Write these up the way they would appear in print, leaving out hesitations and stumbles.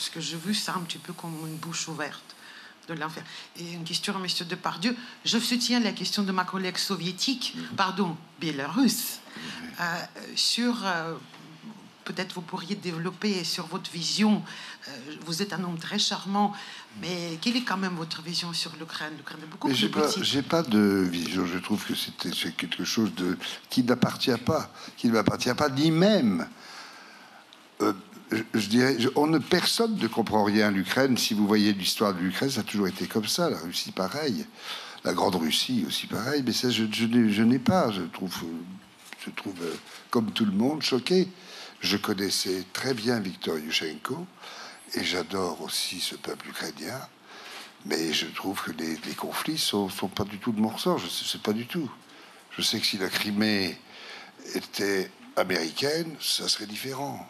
parce que j'ai vu ça un petit peu comme une bouche ouverte de l'enfer. Et une question à M. Depardieu. Je soutiens la question de ma collègue soviétique, biélorusse, sur... peut-être vous pourriez développer sur votre vision. Vous êtes un homme très charmant, mais quelle est quand même votre vision sur l'Ukraine? L'Ukraine est beaucoup plus petite. J'ai pas de vision. Je trouve que c'est quelque chose qui ne m'appartient pas, ni même. Je dirais, personne ne comprend rien à l'Ukraine. Si vous voyez l'histoire de l'Ukraine, ça a toujours été comme ça. La Russie, pareil. La Grande Russie aussi, pareil. Mais ça, je n'ai pas. Je trouve, comme tout le monde, choqué. Je connaissais très bien Viktor Yushchenko et j'adore aussi ce peuple ukrainien. Mais je trouve que les conflits sont pas du tout de mon ressort. Je sais pas du tout. Je sais que si la Crimée était américaine, ça serait différent.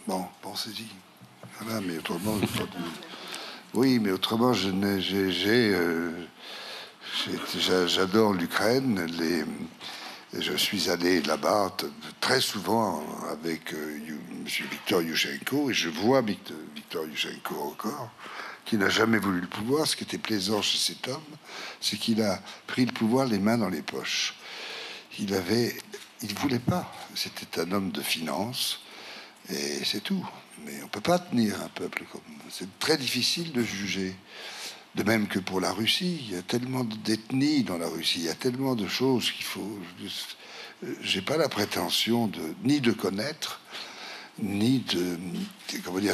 Bon, c'est dit. Voilà, mais autrement, oui, mais autrement, j'adore l'Ukraine. Je suis allé là-bas très souvent avec M. Viktor Yushchenko, et je vois Viktor Yushchenko encore, qui n'a jamais voulu le pouvoir. Ce qui était plaisant chez cet homme, c'est qu'il a pris le pouvoir les mains dans les poches. Il voulait pas. C'était un homme de finance. Et c'est tout. Mais on ne peut pas tenir un peuple comme... C'est très difficile de juger. De même que pour la Russie. Il y a tellement d'ethnies dans la Russie. Il y a tellement de choses qu'il faut... J'ai pas la prétention ni de connaître, ni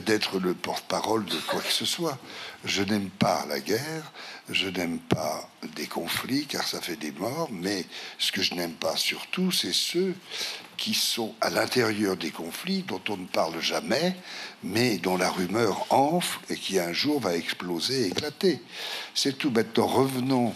d'être le porte-parole de quoi que ce soit. Je n'aime pas la guerre, je n'aime pas des conflits, car ça fait des morts, mais ce que je n'aime pas surtout, c'est ceux qui sont à l'intérieur des conflits, dont on ne parle jamais, mais dont la rumeur enfle et qui un jour va exploser, éclater. C'est tout. Maintenant, revenons